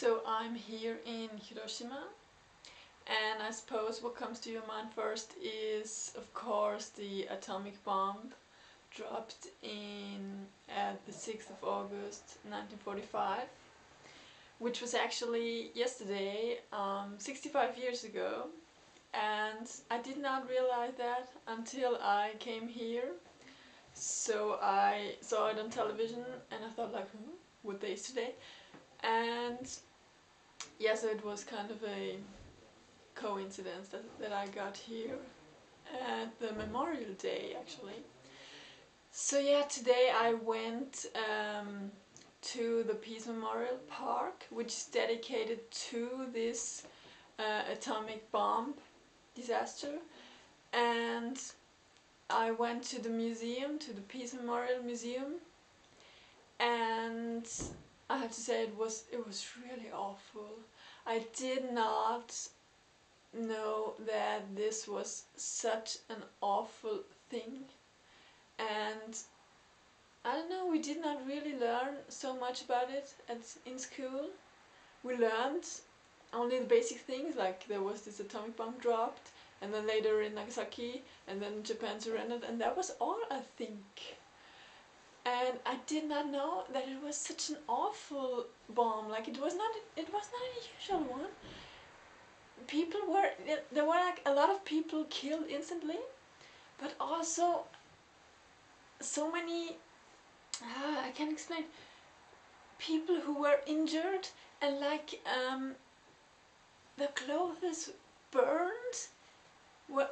So I'm here in Hiroshima, and I suppose what comes to your mind first is, of course, the atomic bomb dropped in at the 6th of August 1945, which was actually yesterday, 65 years ago, and I did not realize that until I came here. So I saw it on television and I thought like, what day is today? And yeah, so it was kind of a coincidence that I got here at the Memorial Day actually. So yeah, today I went to the Peace Memorial Park, which is dedicated to this atomic bomb disaster, and I went to the museum, to the Peace Memorial Museum, and I have to say it was really awful. I did not know that this was such an awful thing, and I don't know, we did not really learn so much about it in school. We learned only the basic things, like there was this atomic bomb dropped, and then later in Nagasaki, and then Japan surrendered, and that was all, I think. And I did not know that it was such an awful bomb. Like it was not an usual one. There were like a lot of people killed instantly, but also so many, I can't explain, people who were injured, and like the clothes burned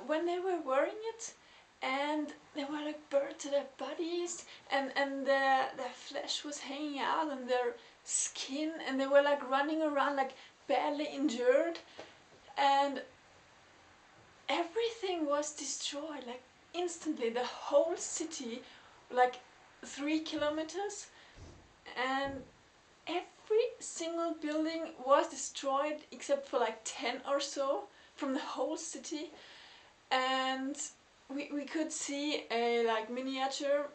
when they were wearing it, and they were like burned to their bodies, and their flesh was hanging out and their skin, and they were like running around like badly injured, and everything was destroyed like instantly. The whole city, like 3 kilometers, and every single building was destroyed except for like 10 or so from the whole city. And we could see a like miniature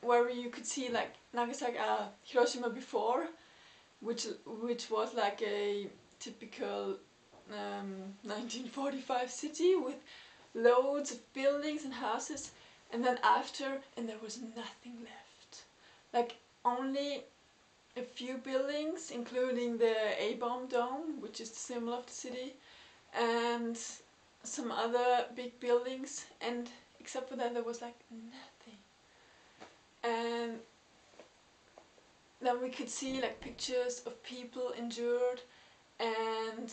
where you could see like Nagasaki, Hiroshima before, which was like a typical 1945 city with loads of buildings and houses, and then after, and there was nothing left. Like only a few buildings, including the A-bomb dome, which is the symbol of the city, and some other big buildings, and except for that there was like nothing. And then we could see like pictures of people injured, and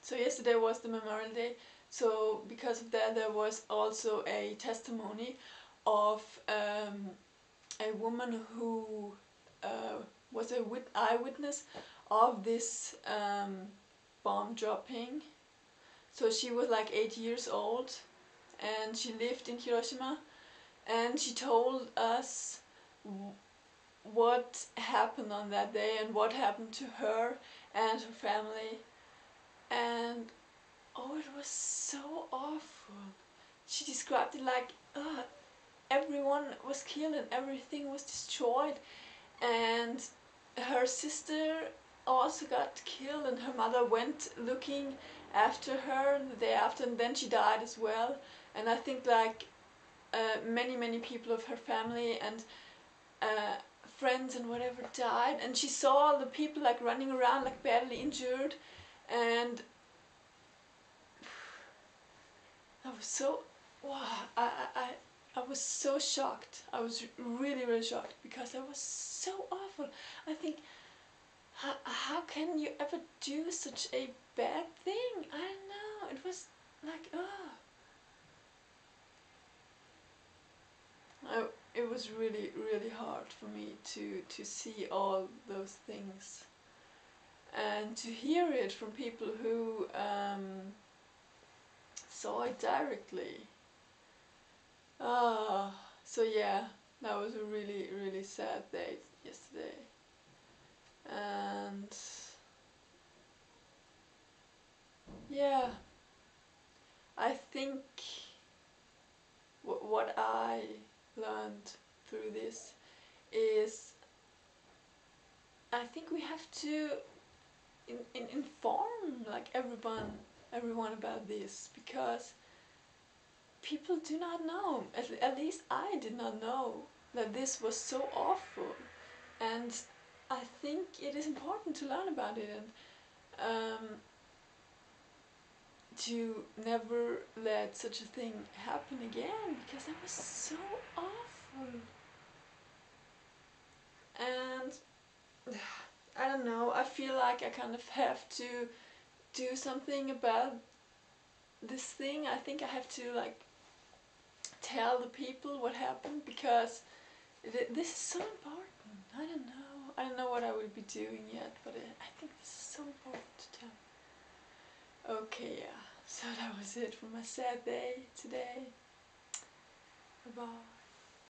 so yesterday was the Memorial Day, so because of that there was also a testimony of a woman who was a eyewitness of this bomb dropping. So she was like 8 years old, and she lived in Hiroshima, and she told us what happened on that day and what happened to her and her family. And oh, it was so awful. She described it like everyone was killed and everything was destroyed, and her sister also got killed, and her mother went looking after her the day after, and then she died as well. And I think like many people of her family and friends and whatever died, and she saw all the people like running around like badly injured, and I was so, wow, I was so shocked. I was really shocked because that was so awful. I think, how can you ever do such a bad thing? I don't know, it was like, it was really hard for me to see all those things and to hear it from people who saw it directly. So yeah, that was a really sad day yesterday. And yeah, I think what I learned through this is I think we have to inform like everyone about this, because people do not know, at least I did not know that this was so awful, and I think it is important to learn about it, and to never let such a thing happen again, because it was so awful. And I don't know, I feel like I kind of have to do something about this thing. I think I have to like tell the people what happened, because this is so important. I don't know what I will be doing yet, but I think this is so important to tell. Okay, yeah, so that was it for my sad day today. Bye bye.